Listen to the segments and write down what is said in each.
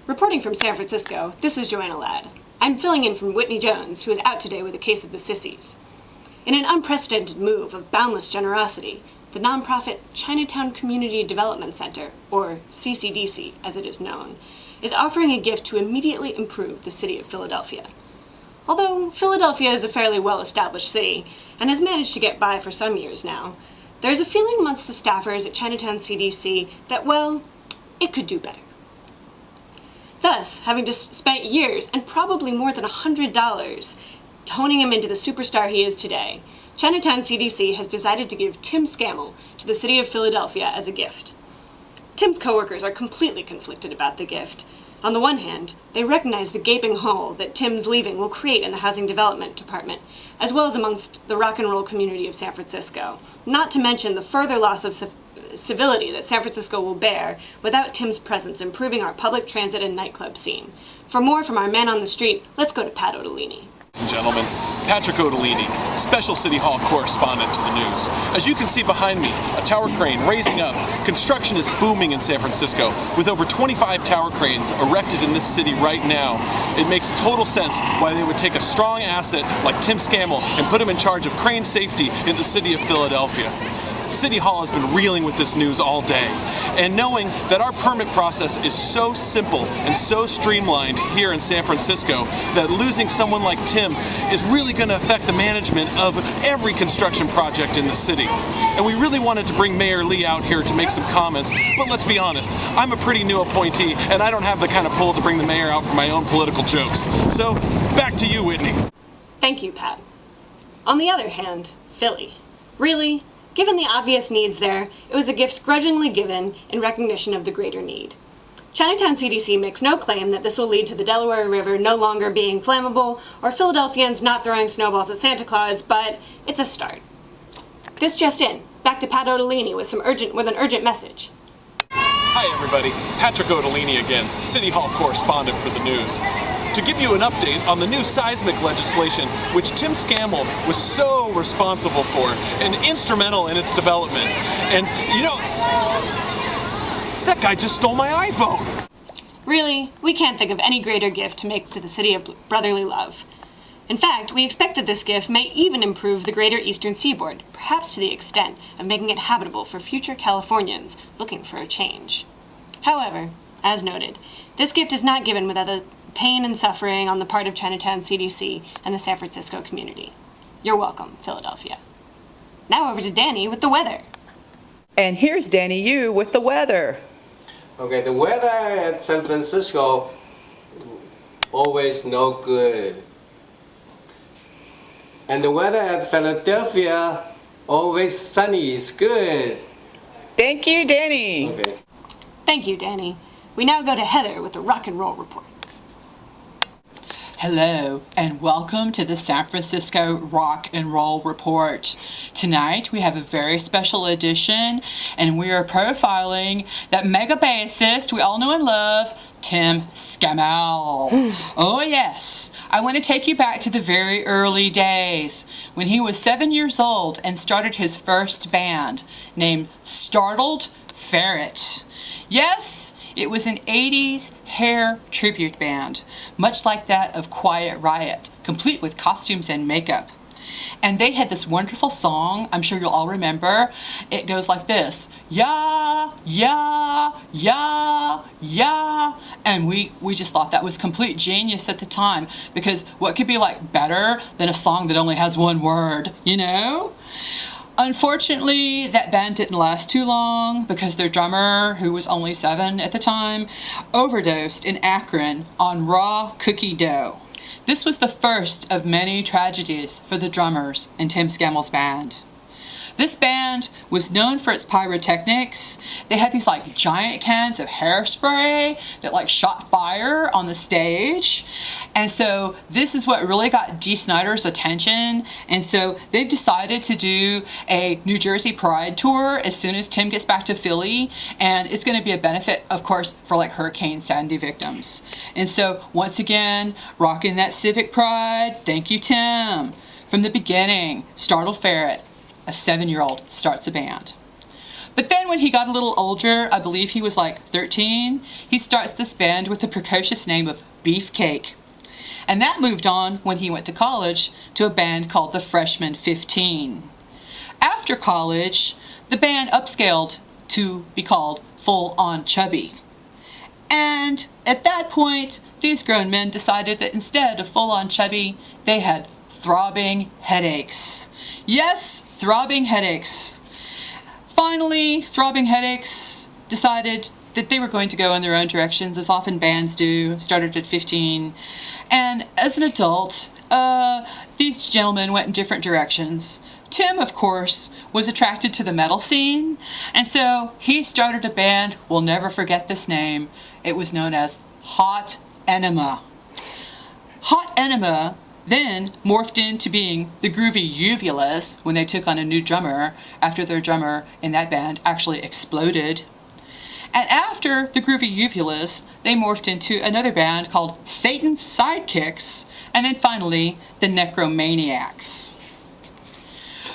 Reporting from San Francisco, this is Joanna Ladd. I'm filling in from Whitney Jones, who is out today with a case of the sissies. In an unprecedented move of boundless generosity, the nonprofit Chinatown Community Development Center, or CCDC as it is known, is offering a gift to immediately improve the city of Philadelphia. Although Philadelphia is a fairly well-established city and has managed to get by for some years now, there's a feeling amongst the staffers at Chinatown CDC that, well, it could do better. Thus, having just spent years and probably more than $100 honing him into the superstar he is today, Chinatown CDC has decided to give Tim Scammell to the city of Philadelphia as a gift. Tim's coworkers are completely conflicted about the gift. On the one hand, they recognize the gaping hole that Tim's leaving will create in the Housing Development Department, as well as amongst the rock and roll community of San Francisco, not to mention the further loss of civility that San Francisco will bear without Tim's presence improving our public transit and nightclub scene. For more from our man on the street, let's go to Pat Ottolini. Ladies and gentlemen, Patrick Ottolini, Special City Hall correspondent to the news. As you can see behind me, a tower crane raising up. Construction is booming in San Francisco, with over 25 tower cranes erected in this city right now. It makes total sense why they would take a strong asset like Tim Scammell and put him in charge of crane safety in the city of Philadelphia. City Hall has been reeling with this news all day, and knowing that our permit process is so simple and so streamlined here in San Francisco that losing someone like Tim is really going to affect the management of every construction project in the city. And we really wanted to bring Mayor Lee out here to make some comments, but let's be honest, I'm a pretty new appointee and I don't have the kind of pull to bring the mayor out for my own political jokes. So, back to you, Whitney. Thank you, Pat. On the other hand, Philly. Really? Given the obvious needs there, it was a gift grudgingly given in recognition of the greater need. Chinatown CDC makes no claim that this will lead to the Delaware River no longer being flammable or Philadelphians not throwing snowballs at Santa Claus, but it's a start. This just in. Back to Pat Ottolini with an urgent message. Hi everybody, Patrick Ottolini again, City Hall correspondent for the news. To give you an update on the new seismic legislation, which Tim Scammell was so responsible for and instrumental in its development. And, you know, that guy just stole my iPhone! Really, we can't think of any greater gift to make to the city of brotherly love. In fact, we expect that this gift may even improve the greater eastern seaboard, perhaps to the extent of making it habitable for future Californians looking for a change. However, as noted, this gift is not given without the pain and suffering on the part of Chinatown CDC and the San Francisco community. You're welcome, Philadelphia. Now over to Danny with the weather. And here's Danny Yu with the weather. Okay, the weather at San Francisco always no good. And the weather at Philadelphia always sunny is good. Thank you, Danny. Okay. Thank you, Danny. We now go to Heather with the rock and roll report. Hello, and welcome to the San Francisco Rock and Roll Report. Tonight, we have a very special edition, and we are profiling that mega bassist we all know and love, Tim Scammell. Oh yes, I want to take you back to the very early days, when he was 7 years old and started his first band, named Startled Ferret. Yes, it was an 80s hair tribute band, much like that of Quiet Riot, complete with costumes and makeup. And they had this wonderful song, I'm sure you'll all remember. It goes like this: ya, ya, ya, ya. And we just thought that was complete genius at the time, because what could be like better than a song that only has one word, you know? Unfortunately, that band didn't last too long because their drummer, who was only 7 at the time, overdosed in Akron on raw cookie dough. This was the first of many tragedies for the drummers in Tim Scammell's band. This band was known for its pyrotechnics. They had these like giant cans of hairspray that like shot fire on the stage. And so this is what really got Dee Snider's attention. And so they've decided to do a New Jersey Pride tour as soon as Tim gets back to Philly. And it's going to be a benefit, of course, for like Hurricane Sandy victims. And so once again, rocking that civic pride. Thank you, Tim. From the beginning, Startled Ferret, a 7-year-old, starts a band. But then when he got a little older, I believe he was like 13, he starts this band with the precocious name of Beefcake. And that moved on when he went to college to a band called the Freshman 15. After college, the band upscaled to be called Full On Chubby. And at that point, these grown men decided that instead of Full On Chubby, they had throbbing headaches. Yes, throbbing headaches. Finally, throbbing headaches decided that they were going to go in their own directions, as often bands do, started at 15. And as an adult, these gentlemen went in different directions. Tim, of course, was attracted to the metal scene, and so he started a band. We'll never forget this name. It was known as Hot Enema. Hot Enema then morphed into being the Groovy Uvulas when they took on a new drummer after their drummer in that band actually exploded. And after the Groovy Uvulas, they morphed into another band called Satan's Sidekicks, and then finally the Necromaniacs.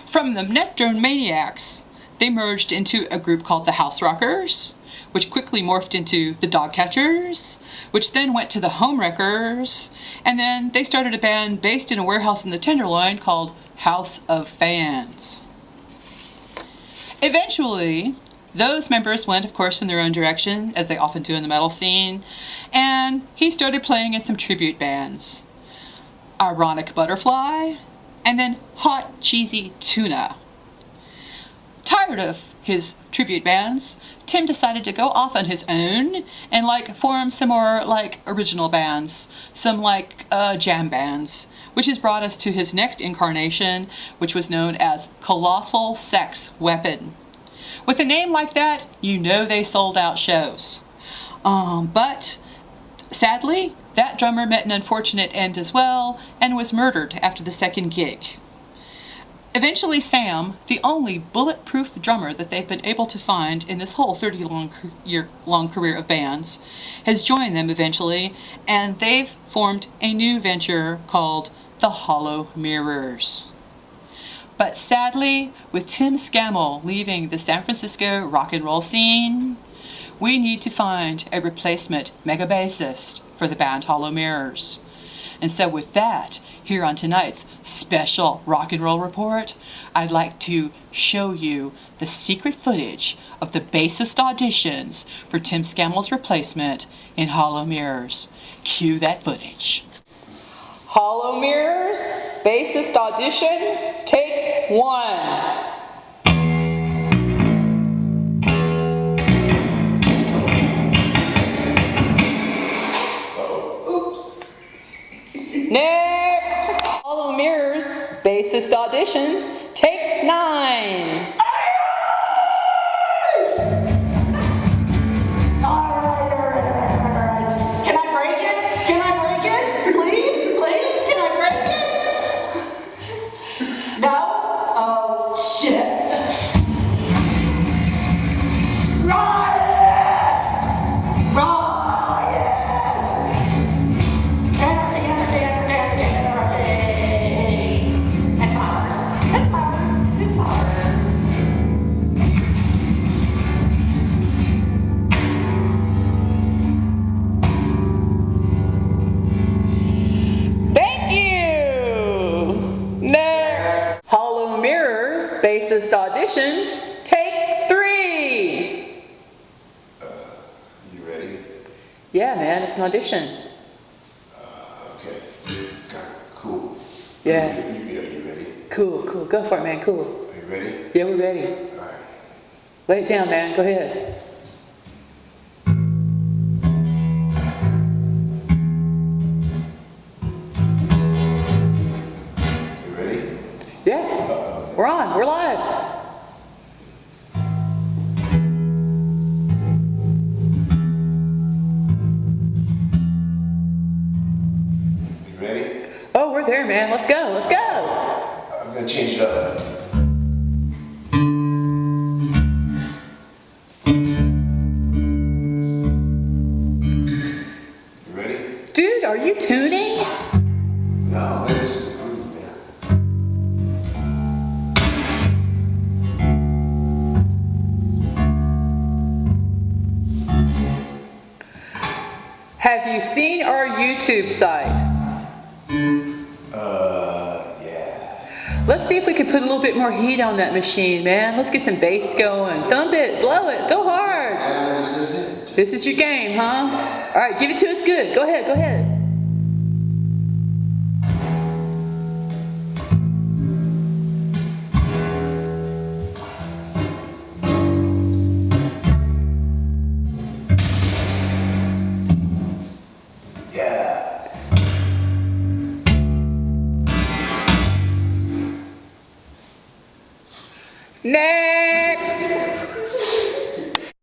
From the Necromaniacs, they merged into a group called the House Rockers, which quickly morphed into the Dog Catchers, which then went to the Home Wreckers, and then they started a band based in a warehouse in the Tenderloin called House of Fans. Eventually, those members went, of course, in their own direction, as they often do in the metal scene, and he started playing in some tribute bands. Ironic Butterfly, and then Hot Cheesy Tuna. Tired of his tribute bands, Tim decided to go off on his own and form some more original bands, some jam bands, which has brought us to his next incarnation, which was known as Colossal Sex Weapon. With a name like that, you know they sold out shows. But sadly, that drummer met an unfortunate end as well and was murdered after the second gig. Eventually, Sam, the only bulletproof drummer that they've been able to find in this whole 30-year-long career of bands, has joined them eventually, and they've formed a new venture called the Hollow Mirrors. But sadly, with Tim Scammell leaving the San Francisco rock and roll scene, we need to find a replacement mega bassist for the band Hollow Mirrors. And so with that, here on tonight's special rock and roll report, I'd like to show you the secret footage of the bassist auditions for Tim Scammell's replacement in Hollow Mirrors. Cue that footage. Hollow Mirrors, bassist auditions, take 1. Next, Hollow Mirrors, bassist auditions, take 9. Bassist auditions, take 3. You ready? Yeah, man, it's an audition. Okay. Got it. Cool. Yeah. You ready? Cool. Go for it, man. Cool. Are you ready? Yeah, we're ready. All right. Lay it down, man. Go ahead. You ready? Yeah. We're on. We're live. You ready? Oh, we're there, man. Let's go. Let's go. I'm gonna change it up. You ready? Dude, are you tuning? No, this is the groove, man. Have you seen our YouTube site? Yeah. Let's see if we can put a little bit more heat on that machine, man. Let's get some bass going. Thump it, blow it, go hard. And this is it. This is your game, huh? All right, give it to us good. Go ahead, go ahead. Yeah. Now